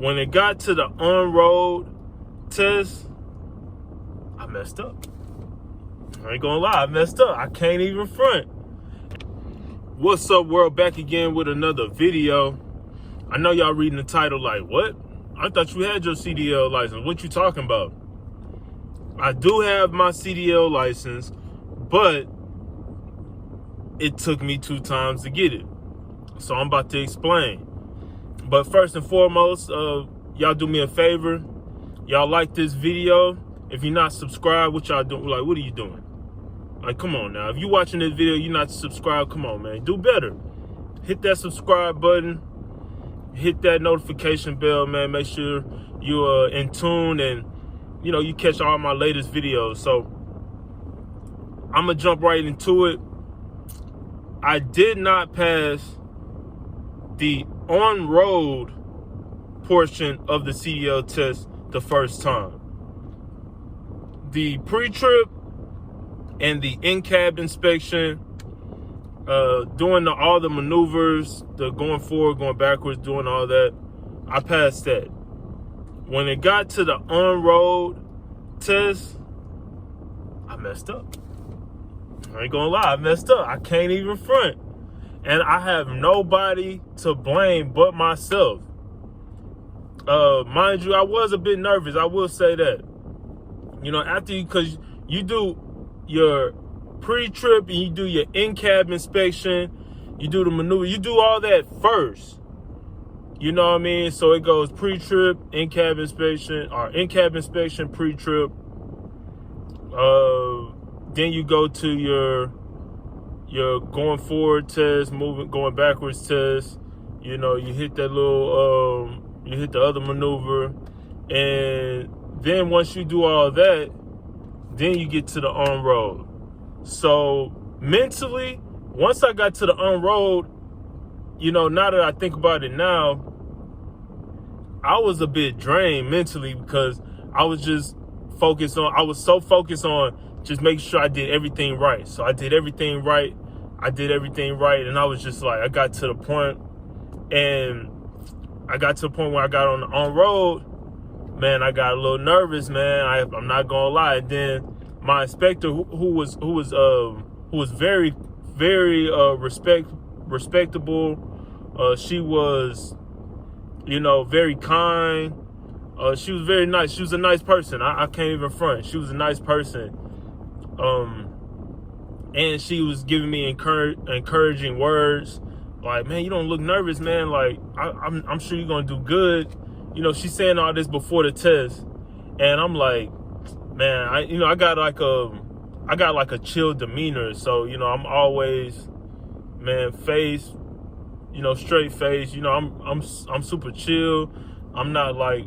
When it got to the on-road test, I messed up. I ain't gonna lie, I messed up. I can't even front. What's up, world? Back again with another video. I know y'all reading the title like, what? I thought you had your CDL license. What you talking about? I do have my CDL license, but it took me 2 times to get it. So I'm about to explain. But first and foremost, y'all do me a favor. Y'all like this video. If you're not subscribed, what y'all doing? Like, what are you doing? Like, come on now. If you're watching this video, you're not subscribed, come on, man. Do better. Hit that subscribe button. Hit that notification bell, man. Make sure you're in tune and, you know, you catch all my latest videos. So I'm going to jump right into it. I did not pass the on-road portion of the CDL test the first time. The pre-trip and the in-cab inspection, doing all the maneuvers, the going forward, going backwards, doing all that, I passed that. When it got to the on-road test, I messed up. I ain't gonna lie, I messed up. I can't even front. And I have nobody to blame but myself. Mind you, I was a bit nervous, I will say that. You know, because you do your pre-trip and you do your in-cab inspection, you do the maneuver, you do all that first. You know what I mean? So it goes pre-trip, in-cab inspection, or in-cab inspection, pre-trip. Then you go to your going forward test, going backwards test. You know, you hit that little, you hit the other maneuver. And then once you do all that, then you get to the on-road. So mentally, once I got to the on-road, you know, now that I think about it now, I was a bit drained mentally because I was just I was so focused on just making sure I did everything right. So I did everything right. And I was just like, I got to the point where I got on the on-road. Man, I got a little nervous, man. I'm not gonna lie. And then my inspector, who was very, very respectable. She was, you know, very kind. She was very nice. She was a nice person. I can't even front. She was a nice person. And she was giving me encouraging words. Like, man, you don't look nervous, man. Like, I'm sure you're gonna do good. You know, she's saying all this before the test, and I'm like, man, I got like a chill demeanor. So, you know, I'm always, man, straight face. You know, I'm super chill. I'm not like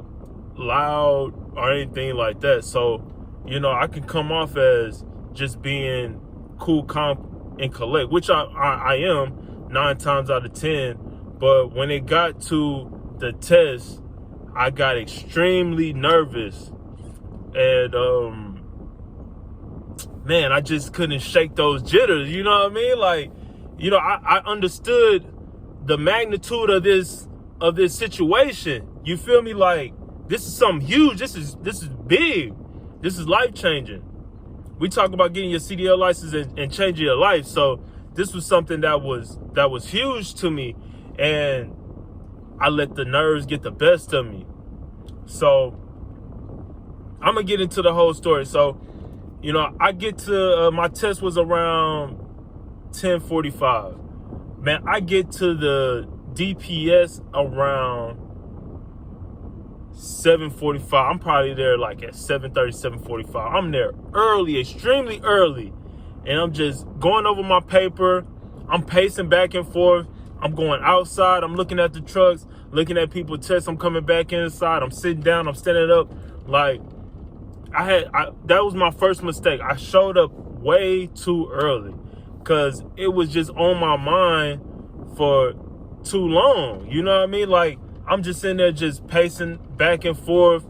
loud or anything like that. So, you know, I can come off as just being cool, calm, and collect, which I am 9 times out of 10. But when it got to the test, I got extremely nervous, and man, I just couldn't shake those jitters. You know what I mean? Like, you know, I understood the magnitude of this situation. You feel me? Like, this is something huge. This is big. This is life changing. We talk about getting your CDL license and changing your life. So this was something that was huge to me, and I let the nerves get the best of me. So I'm gonna get into the whole story. So, you know, I get to my test was around 10:45. Man, I get to the DPS around 7:45. I'm probably there like at 7:30, 7:45. I'm there early, extremely early. And I'm just going over my paper. I'm pacing back and forth. I'm going outside. I'm looking at the trucks, looking at people test. I'm coming back inside. I'm sitting down. I'm standing up. Like, that was my first mistake. I showed up way too early because it was just on my mind for too long. You know what I mean? Like, I'm just sitting there just pacing back and forth,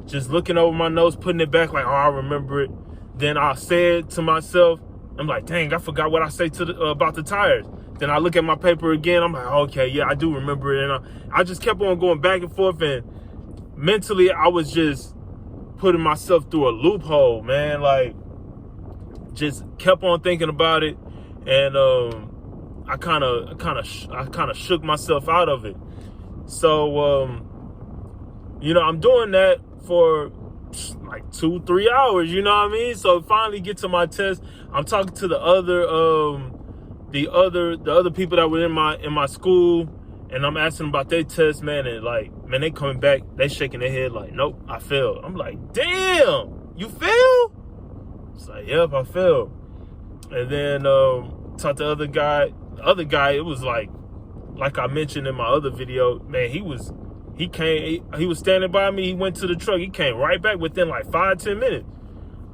just looking over my notes, putting it back like, oh, I remember it. Then I said to myself, I'm like, dang, I forgot what I say about the tires. Then I look at my paper again. I'm like, okay, yeah, I do remember it. And I just kept on going back and forth. And mentally, I was just putting myself through a loophole, man. Like, just kept on thinking about it, and I kind of shook myself out of it. So, I'm doing that for like 2-3 hours, you know what I mean? So finally get to my test. I'm talking to the other people that were in my school, and I'm asking about their test, man, and like, man, they coming back, they shaking their head like, nope, I failed. I'm like, damn, you failed? It's like, yep, I failed. And then talked to the other guy. The other guy, it was like I mentioned in my other video, man, he was standing by me. He went to the truck. He came right back within like 5-10 minutes.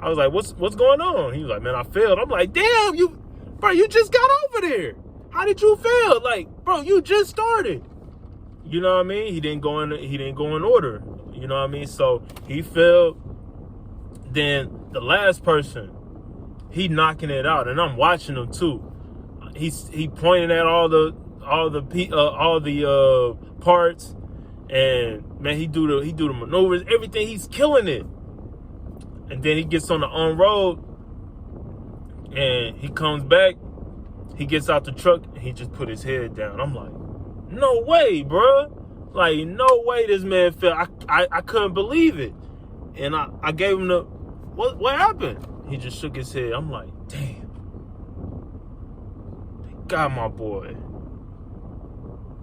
I was like, what's going on? He was like, man, I failed. I'm like, damn, you just got over there. How did you fail? Like, bro, you just started. You know what I mean? He didn't go in order. You know what I mean? So he failed. Then the last person, he knocking it out, and I'm watching him too. He pointing at all the parts, and man, he do the maneuvers, everything. He's killing it. And then he gets on the on-road, and he comes back. He gets out the truck, and he just put his head down. I'm like, no way, bro. Like, no way this man fell. I couldn't believe it. And I gave him the, what happened? He just shook his head. I'm like, damn. They got my boy.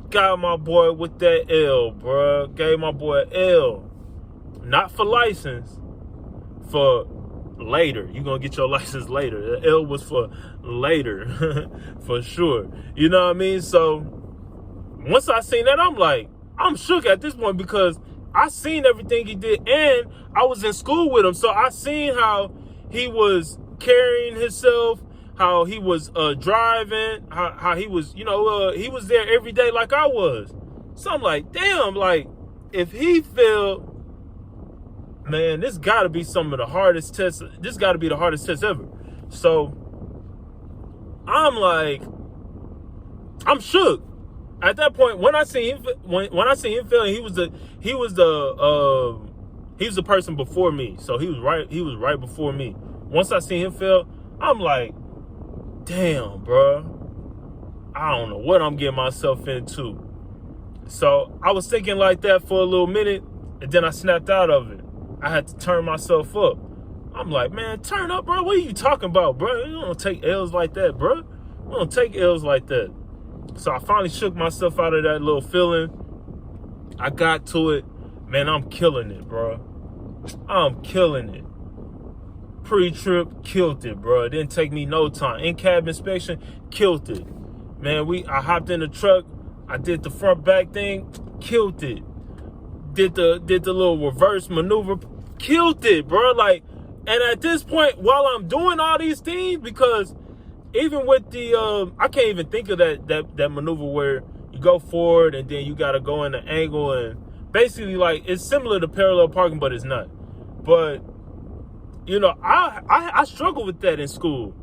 Got my boy with that L, bro. Gave my boy an L. Not for license. For later. You're going to get your license later. The L was for later. For sure. You know what I mean? So once I seen that, I'm like, I'm shook at this point, because I seen everything he did, and I was in school with him. So I seen how he was carrying himself, how he was driving, how he was, he was there every day like I was. So I'm like, damn, like, if he failed, man, this got to be some of the hardest tests. This got to be the hardest test ever. So I'm like, I'm shook. At that point, when I seen him, when I seen him failing, he was the person before me. So he was right before me. Once I seen him fail, I'm like, damn, bro, I don't know what I'm getting myself into. So I was thinking like that for a little minute, and then I snapped out of it. I had to turn myself up. I'm like, man, turn up, bro. What are you talking about, bro? You don't take L's like that, bro. You don't take L's like that. So I finally shook myself out of that little feeling. I got to it. Man, I'm killing it, bro. I'm killing it. Pre-trip, killed it, bro. It didn't take me no time. In-cab inspection, killed it. Man, I hopped in the truck. I did the front-back thing, killed it. Did the little reverse maneuver, killed it, bro. Like, and at this point, while I'm doing all these things, because even with the, I can't even think of that maneuver where you go forward and then you got to go in the angle, and basically, like, it's similar to parallel parking, but it's not. But, I struggled with that in school.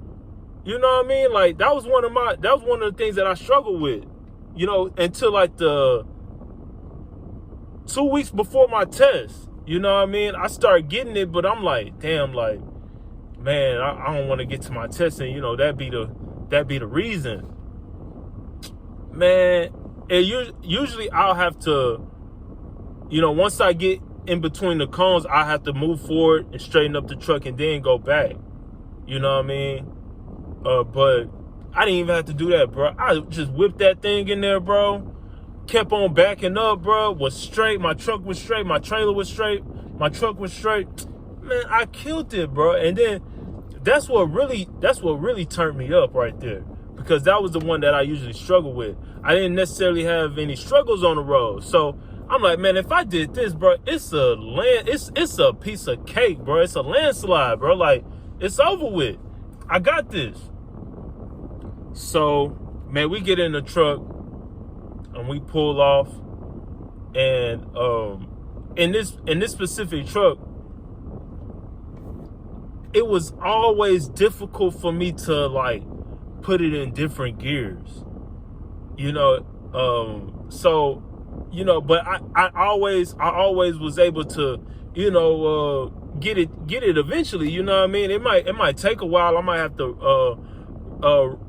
You know what I mean? Like, that was one of the things that I struggled with, until like the 2 weeks before my test. You know what I mean? I started getting it, but I'm like, damn, like, man, I don't want to get to my test, and that be the reason. Man, usually I'll have to, once I get in between the cones, I have to move forward and straighten up the truck and then go back. You know what I mean? But I didn't even have to do that, bro. I just whipped that thing in there, bro. Kept on backing up, bro. Was straight. My truck was straight. My trailer was straight. My truck was straight. Man, I killed it, bro. And then that's what really turned me up right there, because that was the one that I usually struggle with. I didn't necessarily have any struggles on the road. So I'm like, man, if I did this, bro, it's a piece of cake, bro. It's a landslide, bro. Like, it's over with. I got this. So, man, we get in the truck and we pull off, and in this specific truck, it was always difficult for me to, like, put it in different gears. So you know, but I always was able to, you know, get it eventually. You know what I mean? It might take a while. I might have to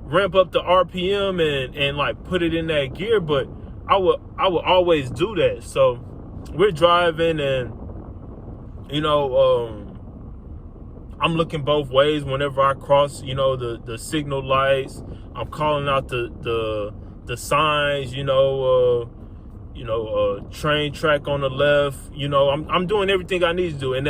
ramp up the RPM and like put it in that gear, but I would always do that. So we're driving, and you know, I'm looking both ways whenever I cross, you know, the signal lights. I'm calling out the signs, you know, train track on the left. You know, I'm doing everything I need to do. And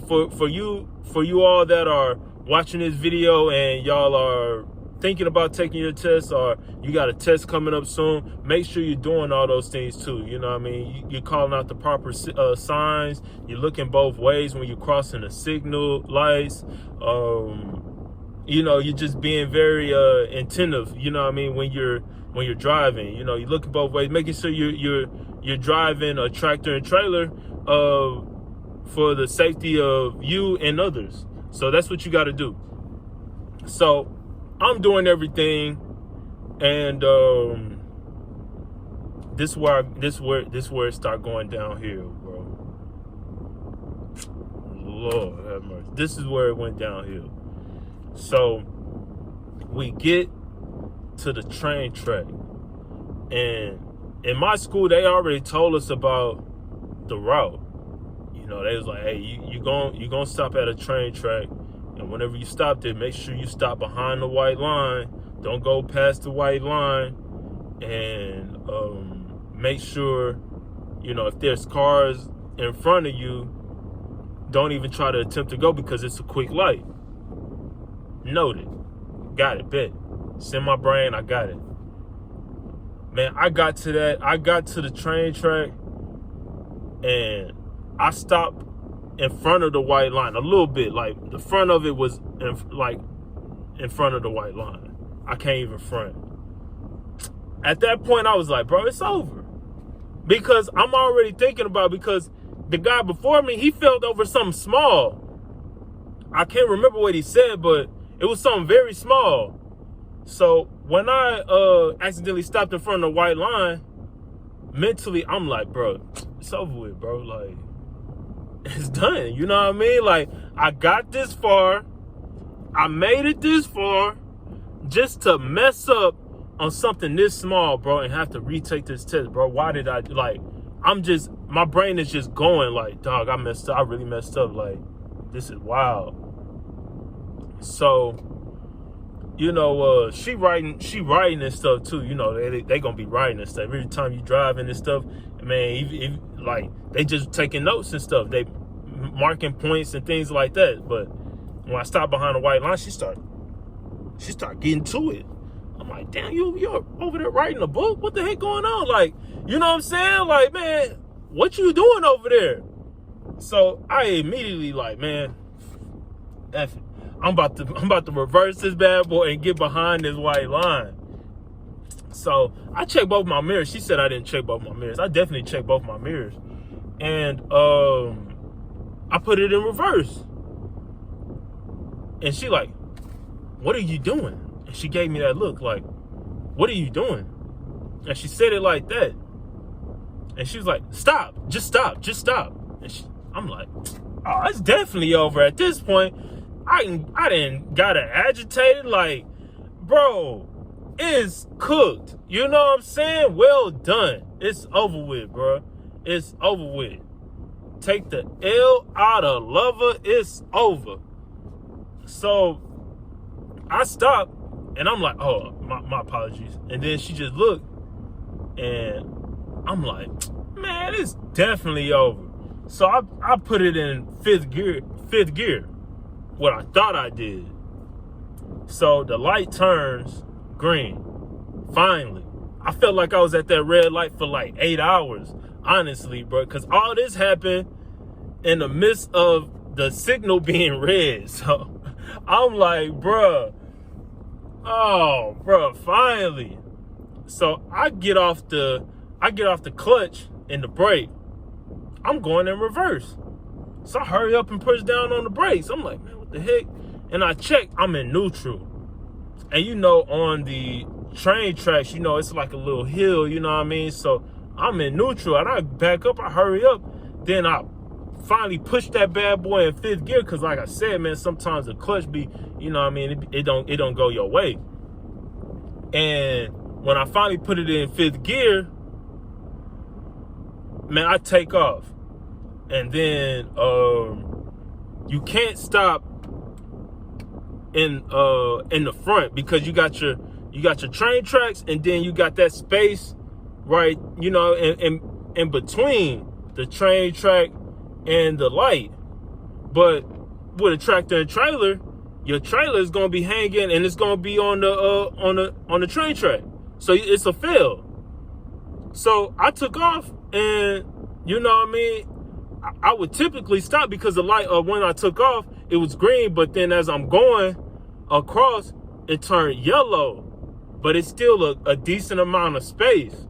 for you all that are watching this video and y'all are thinking about taking your test, or you got a test coming up soon, make sure you're doing all those things too. You know what I mean? You're calling out the proper signs. You're looking both ways when you're crossing the signal lights. You know, you're just being very attentive. You know what I mean? When you're driving, you know, you're looking both ways, making sure you're driving a tractor and trailer for the safety of you and others. So that's what you got to do. So I'm doing everything, and this where it start going downhill, bro. Lord have mercy. This is where it went downhill. So we get to the train track, and in my school they already told us about the route. You know, they was like, hey, you gonna stop at a train track, and whenever you stop there, make sure you stop behind the white line. Don't go past the white line, and make sure, you know, if there's cars in front of you, don't even try to attempt to go, because it's a quick light. Noted. Got it, bet. It's in my brain, I got it. Man, I got to the train track, and I stopped in front of the white line a little bit. Like, the front of it was in front of the white line. I can't even front. At that point, I was like, bro, it's over. Because I'm already thinking about, because the guy before me, he fell over something small. I can't remember what he said, but it was something very small. So when I accidentally stopped in front of the white line, mentally, I'm like, bro, it's over with, bro. Like, it's done. You know what I mean? Like, I got this far. I made it this far just to mess up on something this small, bro, and have to retake this test, bro. Why did I, like, my brain is just going like, dog, I messed up. I really messed up. Like, this is wild. So, you know, she writing and stuff too. You know, they gonna be writing and stuff every time you driving and stuff. Man, like, they just taking notes and stuff. They marking points and things like that. But when I stopped behind the white line, she start getting to it. I'm like, damn, you're over there writing a book? What the heck going on? Like, you know what I'm saying? Like, man, what you doing over there? So I immediately like, man, F it. I'm about to reverse this bad boy and get behind this white line. So I checked both my mirrors. She said I didn't check both my mirrors. I definitely checked both my mirrors. And I put it in reverse. And she like, what are you doing? And she gave me that look like, what are you doing? And she said it like that. And she was like, stop, just stop. And I'm like, oh, it's definitely over at this point. I didn't got it agitated. Like, bro, it's cooked. You know what I'm saying? Well done. It's over with, bro. It's over with. Take the L out of lover. It's over. So I stopped, and I'm like, oh, my apologies. And then she just looked, and I'm like, man, it's definitely over. So I put it in fifth gear. What I thought I did. So the light turns green. Finally. I felt like I was at that red light for like 8 hours, honestly, bro. Because all this happened in the midst of the signal being red. So I'm like, bruh. Oh, bruh, finally. So I get off the clutch and the brake. I'm going in reverse. So I hurry up and push down on the brakes. I'm like, man, what the heck? And I check, I'm in neutral. And you know, on the train tracks, you know, it's like a little hill, you know what I mean? So I'm in neutral, and I back up, I hurry up. Then I finally push that bad boy in 5th gear, because like I said, man, sometimes the clutch be, you know what I mean, it don't go your way. And when I finally put it in 5th gear, man, I take off. And then you can't stop in the front, because you got your train tracks, and then you got that space, right, you know, in between the train track and the light. But with a tractor and trailer, your trailer is gonna be hanging, and it's gonna be on the train track, so it's a fail. So I took off, and you know what I mean, I would typically stop, because the light when I took off, it was green, but then as I'm going across, it turned yellow. But it's still a decent amount of space.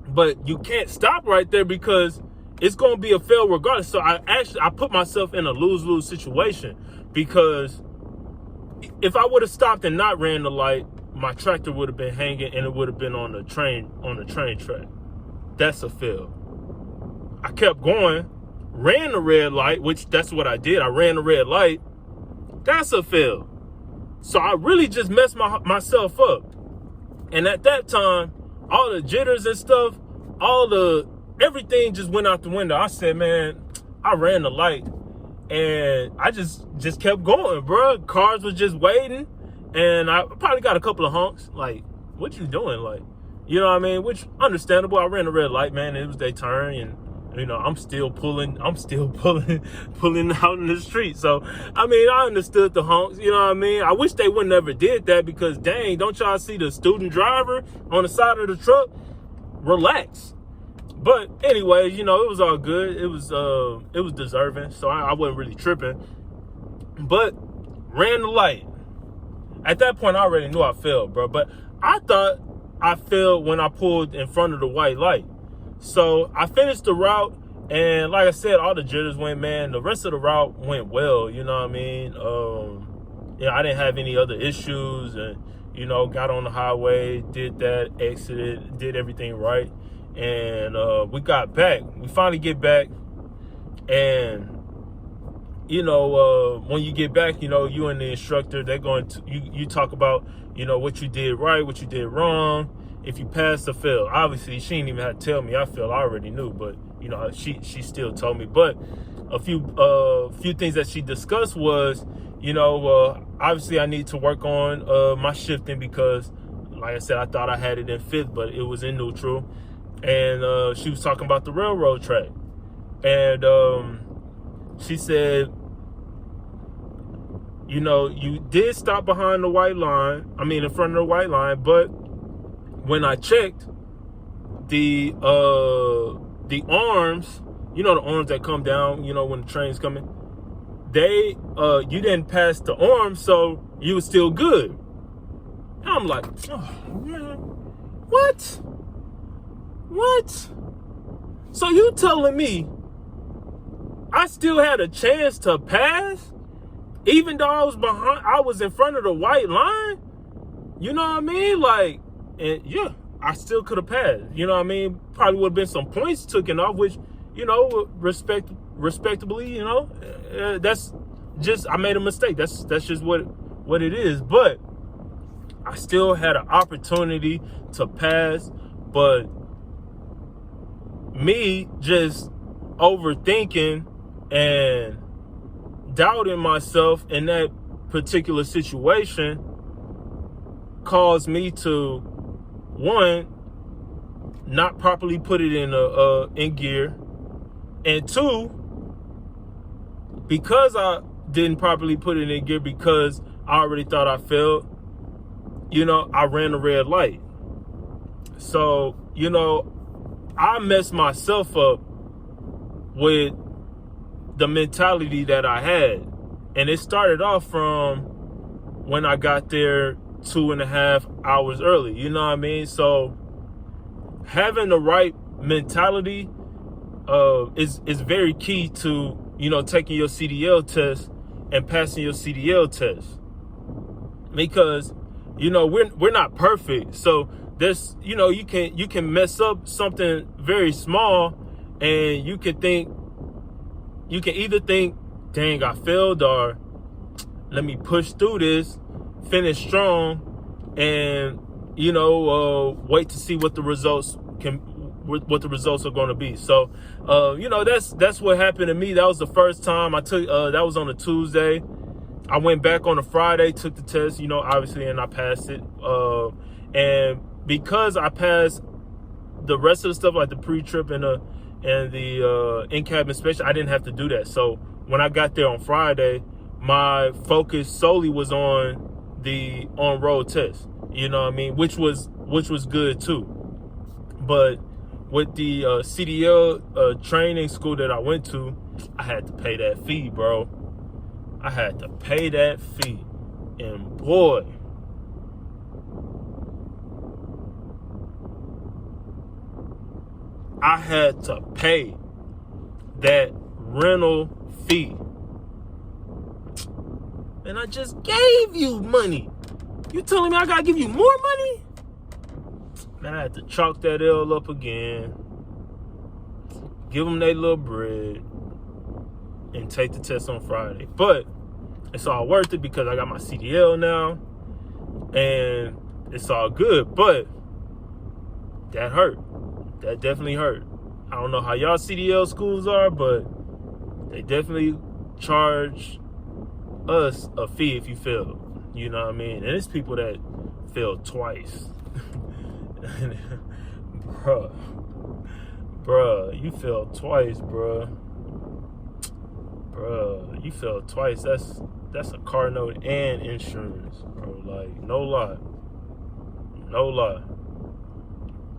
But you can't stop right there, because it's going to be a fail regardless. So I put myself in a lose-lose situation, because if I would have stopped and not ran the light, my tractor would have been hanging, and it would have been on the train track. That's a fail. I kept going, ran the red light, which that's what I did. I ran the red light. That's a fail. So I really just messed myself up. And at that time, all the jitters and stuff, everything just went out the window. I said, man, I ran the light, and I just kept going, bro. Cars were just waiting, and I probably got a couple of honks. Like, what you doing? Like, you know what I mean? Which, understandable. I ran the red light, man. It was their turn, and you know, I'm still pulling out in the street. So, I mean, I understood the honks, you know what I mean? I wish they would never did that, because dang, don't y'all see the student driver on the side of the truck? Relax. But anyways, you know, it was all good. It was deserving, so I wasn't really tripping. But ran the light. At that point, I already knew I failed, bro. But I thought I failed when I pulled in front of the white light. So I finished the route, and like I said, all the jitters went, man. The rest of the route went well, you know what I mean? Yeah, I didn't have any other issues, and, you know, got on the highway, did that, exited, did everything right. And we got back. We finally get back, and, you know, when you get back, you know, you and the instructor, they're going to, you talk about, you know, what you did right, what you did wrong, if you passed or failed. Obviously, she didn't even have to tell me I failed. I already knew, but, you know, she still told me. But a few things that she discussed was, you know, obviously I need to work on my shifting, because, like I said, I thought I had it in 5th, but it was in neutral. And she was talking about the railroad track. And she said, you know, you did stop behind the white line, in front of the white line, but when I checked, the arms, you know, the arms that come down, you know, when the train's coming, you didn't pass the arms, so you were still good. And I'm like, oh, man, what? So you telling me I still had a chance to pass, even though I was in front of the white line? You know what I mean? Like, and yeah, I still could have passed. You know what I mean? Probably would have been some points taken off, which, you know, respectably, you know, that's just, I made a mistake. That's just what it is. But I still had an opportunity to pass, but me just overthinking and doubting myself in that particular situation caused me to, one, not properly put it in gear, and two, because I didn't properly put it in gear, because I already thought I failed, you know, I ran a red light. So, you know, I messed myself up with the mentality that I had. And it started off from when I got there 2.5 hours early, you know what I mean? So having the right mentality is very key to, you know, taking your CDL test and passing your CDL test. Because, you know, we're not perfect. So there's, you know, you can mess up something very small, and you can either think, dang, I failed, or let me push through this, finish strong, and wait to see what the results are going to be. So that's what happened to me. That was the first time I took that was on a Tuesday. I went back on a Friday, took the test, obviously, and I passed it. And because I passed the rest of the stuff, like the pre-trip and the in-cab inspection, I didn't have to do that. So when I got there on Friday, my focus solely was on the on-road test, which was good too. But with the CDL training school that I went to, I had to pay that fee, bro. I had to pay that fee. And boy, I had to pay that rental fee. And I just gave you money. You telling me I gotta give you more money? Man, I had to chalk that L up again, give them their little bread, and take the test on Friday. But it's all worth it because I got my CDL now, and it's all good. But that hurt. That definitely hurt. I don't know how y'all CDL schools are, but they definitely charge us a fee if you fail. You know what I mean? And it's people that fail twice. Bruh, you failed twice, bruh. You failed twice. That's a car note and insurance, bro. Like, no lie.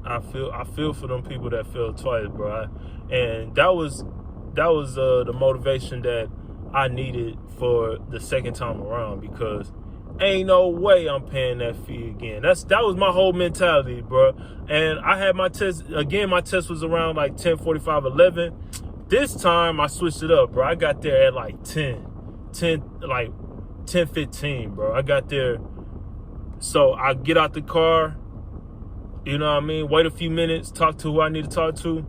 I feel for them people that failed twice, bro. And that was the motivation that I needed for the second time around, because ain't no way I'm paying that fee again. That was my whole mentality, bro. And I had my test again. My test was around like 10:45, 11. This time I switched it up, bro. I got there at like 10:15, bro. I got there. So I get out the car, you know what I mean? Wait a few minutes, talk to who I need to talk to,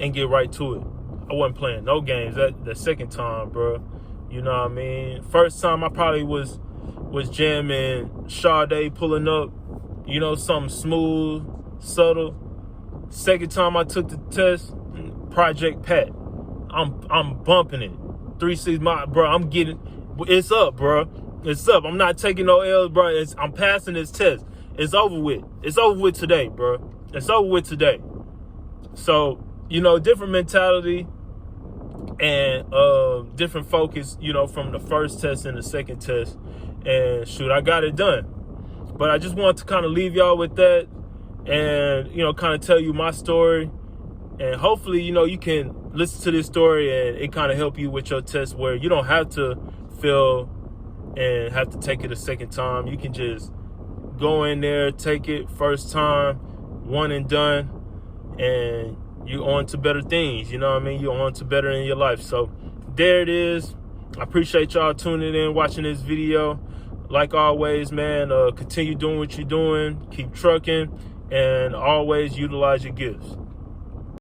and get right to it. I wasn't playing no games that second time, bro. You know what I mean? First time I probably was jamming Sade, pulling up, something smooth, subtle. Second time I took the test, Project Pat. I'm bumping it. 3-6 mile, bro. I'm getting it's up, bro. It's up. I'm not taking no L's, bro. I'm passing this test. It's over with. It's over with today, bro. It's over with today. So, different mentality and different focus, from the first test and the second test. And shoot, I got it done. But I just want to kind of leave y'all with that and, kind of tell you my story. And hopefully, you can listen to this story and it kind of help you with your test, where you don't have to fail and have to take it a second time. You can just go in there, take it first time, one and done, and you on to better things. You know what I mean? You're on to better in your life. So there it is. I appreciate y'all tuning in, watching this video. Like always, man, continue doing what you're doing. Keep trucking, and always utilize your gifts.